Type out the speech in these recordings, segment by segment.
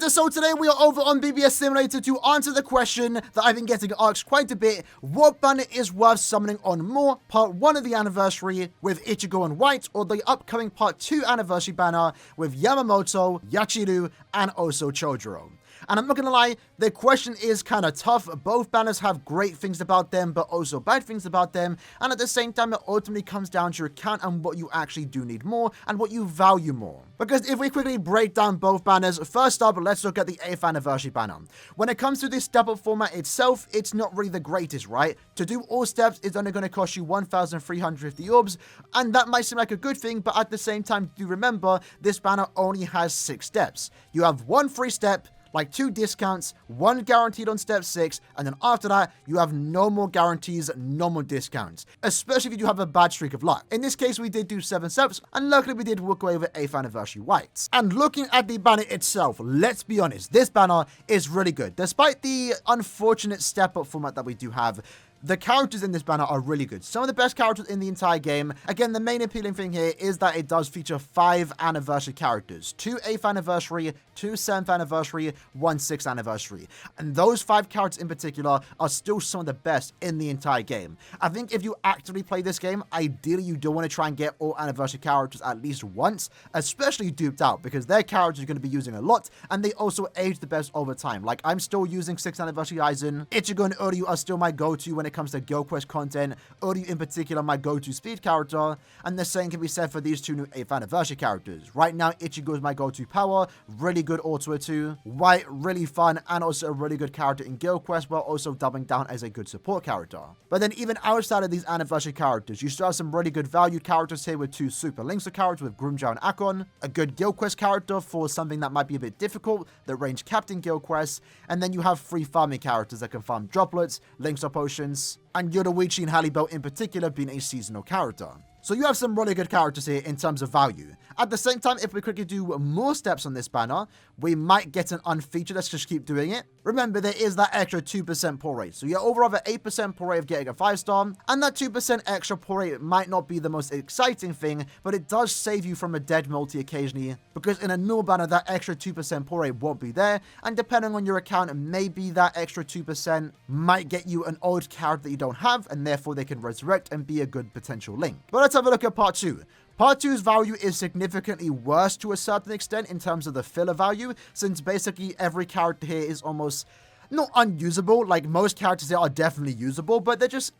And so today we are over on BBS Simulator to answer the question that I've been getting asked quite a bit. What banner is worth summoning on more? Part 1 of the anniversary with Ichigo and White, or the upcoming Part 2 anniversary banner with Yamamoto, Yachiru, and also Chojuro. And I'm not gonna lie, the question is kind of tough. Both banners have great things about them, but also bad things about them. And at the same time, it ultimately comes down to your account and what you actually do need more and what you value more. Because if we quickly break down both banners, first up, let's look at the 8th anniversary banner. When it comes to this step-up format itself, it's not really the greatest, right? To do all steps, it's only going to cost you 1,350 orbs, and that might seem like a good thing, but at the same time, do remember, this banner only has 6 steps. You have 1 free step, like 2 discounts, 1 guaranteed on step 6, and then after that, you have no more guarantees, no more discounts, especially if you do have a bad streak of luck. In this case, we did do 7 steps, and luckily we did walk away with 8th anniversary Whites. And looking at the banner itself, let's be honest, this banner is really good. Despite the unfortunate step-up format that we do have, the characters in this banner are really good. Some of the best characters in the entire game. Again, the main appealing thing here is that it does feature 5 anniversary characters. 2 8th anniversary, 2 7th anniversary, 1 6th anniversary. And those 5 characters in particular are still some of the best in the entire game. I think if you actively play this game, ideally you do want to try and get all anniversary characters at least once, especially duped out, because their characters you're going to be using a lot, and they also age the best over time. Like, I'm still using 6th anniversary Aizen. Ichigo and Uryu are still my go-to when it comes to Guild Quest content. Uryu in particular my go-to speed character, and the same can be said for these 2 new 8th anniversary characters. Right now, Ichigo is my go-to power, really good auto too. White, really fun, and also a really good character in Guild Quest, while also doubling down as a good support character. But then even outside of these anniversary characters, you still have some really good value characters here with 2 super Linkster characters with Grumjao and Akon, a good Guild Quest character for something that might be a bit difficult, the range captain Guild Quest, and then you have 3 farming characters that can farm droplets, Linkster potions, and Yoruichi and Halibut in particular being a seasonal character. So you have some really good characters here in terms of value. At the same time, if we quickly do more steps on this banner, we might get an unfeatured. Let's just keep doing it. Remember, there is that extra 2% pull rate. So you're over 8% pull rate of getting a 5-star, and that 2% extra pull rate might not be the most exciting thing, but it does save you from a dead multi occasionally, because in a normal banner, that extra 2% pull rate won't be there, and depending on your account, maybe that extra 2% might get you an old character that you don't have, and therefore they can resurrect and be a good potential link. But let's have a look at part 2. Part 2's value is significantly worse to a certain extent in terms of the filler value, since basically every character here is almost not unusable. Like, most characters here are definitely usable, but they're just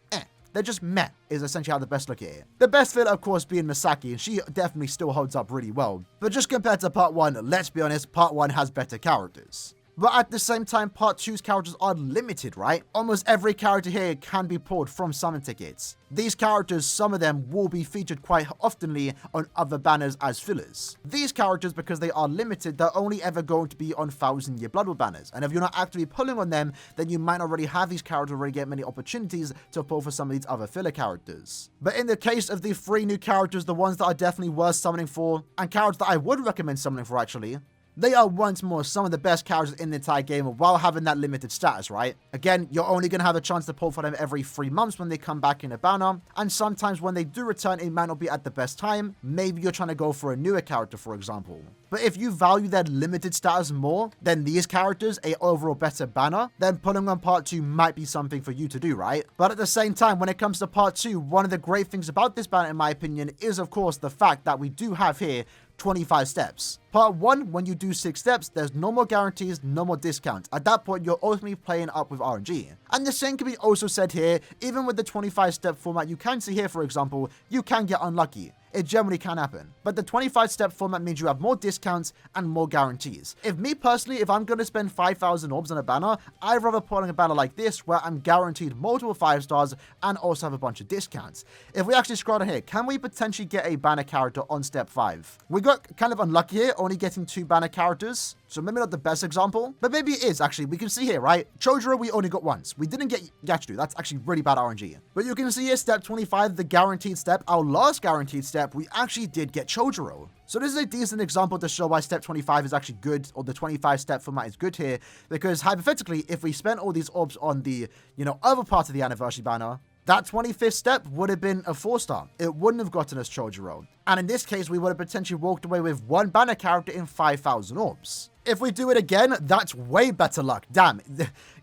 They're just meh, is essentially how the best look at it. The best filler, of course, being Misaki, and she definitely still holds up really well. But just compared to part 1, let's be honest, part 1 has better characters. But at the same time, part 2's characters are limited, right? Almost every character here can be pulled from summon tickets. These characters, some of them will be featured quite oftenly on other banners as fillers. These characters, because they are limited, they're only ever going to be on 1000-year Blood War banners. And if you're not actively pulling on them, then you might not already have these characters already get many opportunities to pull for some of these other filler characters. But in the case of the 3 new characters, the ones that are definitely worth summoning for, and characters that I would recommend summoning for actually, they are once more some of the best characters in the entire game while having that limited status, right? Again, you're only going to have a chance to pull for them every 3 months when they come back in a banner, and sometimes when they do return, it might not be at the best time. Maybe you're trying to go for a newer character, for example. But if you value their limited status more than these characters, a overall better banner, then pulling on part 2 might be something for you to do, right? But at the same time, when it comes to part 2, one of the great things about this banner, in my opinion, is of course the fact that we do have here 25 steps. Part 1, when you do 6 steps, there's no more guarantees, no more discounts. At that point, you're ultimately playing up with RNG. And the same can be also said here, even with the 25-step format, you can see here, for example, you can get unlucky. It generally can happen. But the 25-step format means you have more discounts and more guarantees. If me personally, if I'm going to spend 5,000 orbs on a banner, I'd rather put on a banner like this where I'm guaranteed multiple 5-stars and also have a bunch of discounts. If we actually scroll down here, can we potentially get a banner character on step 5? We got kind of unlucky here, only getting 2 banner characters. So maybe not the best example, but maybe it is actually. We can see here, right? Chojuro we only got once. We didn't get Yachiru. That's actually really bad RNG. But you can see here, step 25, the guaranteed step, our last guaranteed step, we actually did get Chojuro. So this is a decent example to show why step 25 is actually good, or the 25 step format is good here, because hypothetically, if we spent all these orbs on the, other part of the anniversary banner, that 25th step would have been a 4-star. It wouldn't have gotten us Chojuro. And in this case, we would have potentially walked away with 1 banner character in 5,000 orbs. if we do it again, that's way better luck. Damn,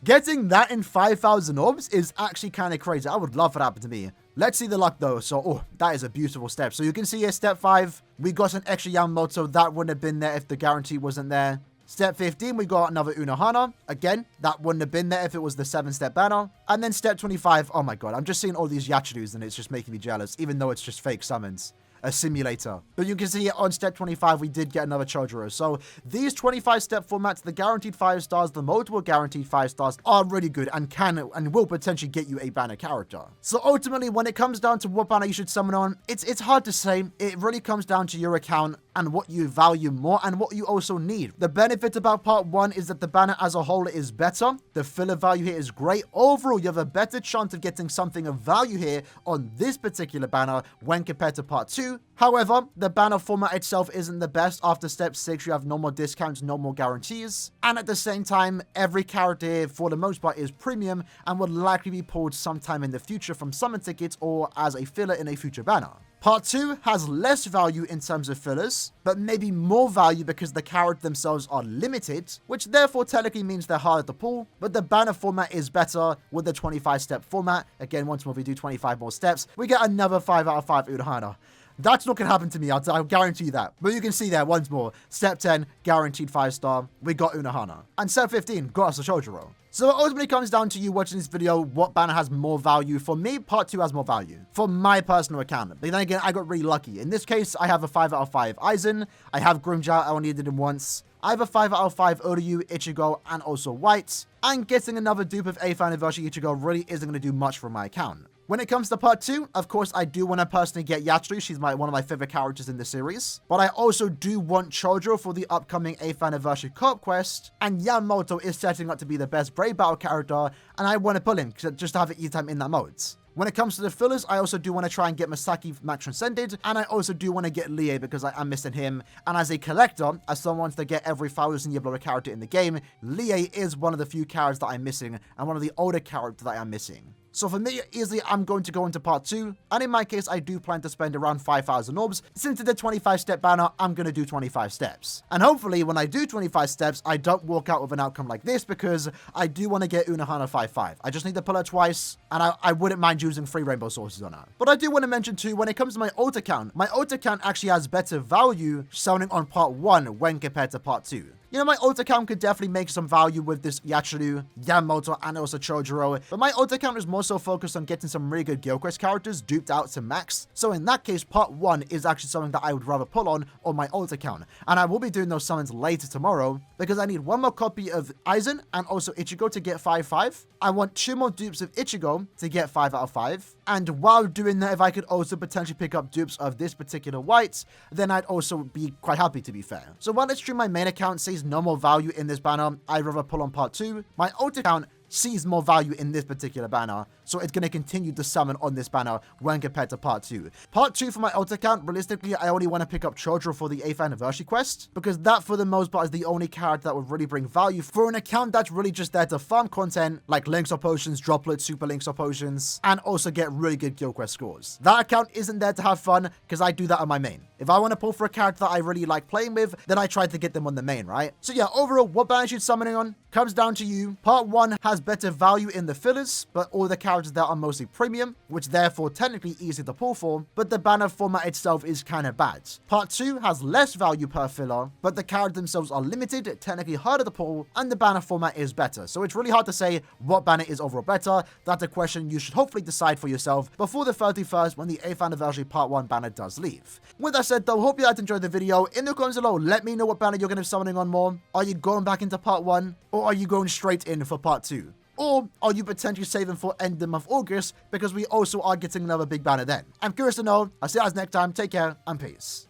getting that in 5,000 orbs is actually kind of crazy. I would love for that to happen to me. Let's see the luck though. So, oh, that is a beautiful step. So you can see here, step 5, we got an extra Yamamoto. That wouldn't have been there if the guarantee wasn't there. Step 15, we got another Unohana. Again, that wouldn't have been there if it was the 7-step banner. And then step 25, oh my god, I'm just seeing all these Yachirus and it's just making me jealous, even though it's just fake summons. A simulator. But you can see on step 25, we did get another Chojuro. So these 25-step formats, the guaranteed 5 stars, the multiple guaranteed 5 stars are really good and can and will potentially get you a banner character. So ultimately, when it comes down to what banner you should summon on, it's hard to say. It really comes down to your account and what you value more and what you also need. The benefit about part 1 is that the banner as a whole is better. The filler value here is great. Overall, you have a better chance of getting something of value here on this particular banner when compared to part 2. However, the banner format itself isn't the best. After step 6, you have no more discounts, no more guarantees. And at the same time, every character here, for the most part, is premium and would likely be pulled sometime in the future from summon tickets or as a filler in a future banner. Part 2 has less value in terms of fillers, but maybe more value because the characters themselves are limited, which therefore technically means they're harder to pull, but the banner format is better with the 25-step format. Again, once more we do 25 more steps, we get another 5 out of 5 Unohana. That's not going to happen to me, I'll guarantee you that. But you can see there once more, step 10, guaranteed 5-star, we got Unohana. And step 15, got us a Chojuro. So it ultimately comes down to you watching this video, what banner has more value. For me, part 2 has more value, for my personal account. But then again, I got really lucky. In this case, I have a 5 out of 5 Aizen, I have Grimmjow, I only did him once. I have a 5 out of 5 Uryu, Ichigo, and also White. And getting another dupe of 8th anniversary Ichigo really isn't going to do much for my account. When it comes to part 2, of course, I do want to personally get Yachiru. She's one of my favorite characters in the series. But I also do want Chojuro for the upcoming 8th anniversary co-op quest. And Yamamoto is setting up to be the best Brave Battle character. And I want to pull him just to have it each time in that mode. When it comes to the fillers, I also do want to try and get Masaki Max Transcended, and I also do want to get Lie because I am missing him. And as a collector, as someone wants to get every 1,000-year blower character in the game, Lie is one of the few characters that I'm missing, and one of the older characters that I am missing. So for me, easily, I'm going to go into part 2. And in my case, I do plan to spend around 5,000 orbs. Since it's a 25-step banner, I'm going to do 25 steps. And hopefully, when I do 25 steps, I don't walk out with an outcome like this because I do want to get Unohana 5-5. I just need to pull her twice, and I wouldn't mind using 3 rainbow sources on her. But I do want to mention too, when it comes to my ult account actually has better value summoning on part 1 when compared to part 2. You know, my ult account could definitely make some value with this Yachiru, Yamamoto, and also Chojuro, but my ult account is more so focused on getting some really good Guild Quest characters duped out to max. So in that case, part 1 is actually something that I would rather pull on my ult account. And I will be doing those summons later tomorrow, because I need 1 more copy of Aizen and also Ichigo to get 5-5. I want 2 more dupes of Ichigo to get 5 out of 5. And while doing that, if I could also potentially pick up dupes of this particular White, then I'd also be quite happy, to be fair. So while it's true my main account sees no more value in this banner, I'd rather pull on part 2. My ult account sees more value in this particular banner, so it's going to continue to summon on this banner when compared to part 2. Part 2 for my ult account, realistically, I only want to pick up Chojuro for the 8th anniversary quest, because that for the most part is the only character that would really bring value for an account that's really just there to farm content like links or potions, droplets, super links or potions, and also get really good guild quest scores. That account isn't there to have fun, because I do that on my main. If I want to pull for a character that I really like playing with, then I try to get them on the main, right? So yeah, overall, what banner should summoning on comes down to you. Part 1 has better value in the fillers, but all the characters that are mostly premium, which therefore technically easy to pull for, but the banner format itself is kind of bad. Part 2 has less value per filler, but the characters themselves are limited, technically harder to pull, and the banner format is better. So it's really hard to say what banner is overall better. That's a question you should hopefully decide for yourself before the 31st when the 8th anniversary part 1 banner does leave. With that said though, hope you guys enjoyed the video. In the comments below, let me know what banner you're going to be summoning on more. Are you going back into part 1, or are you going straight in for part 2? Or are you potentially saving for end of the month August because we also are getting another big banner then? I'm curious to know. I'll see you guys next time. Take care and peace.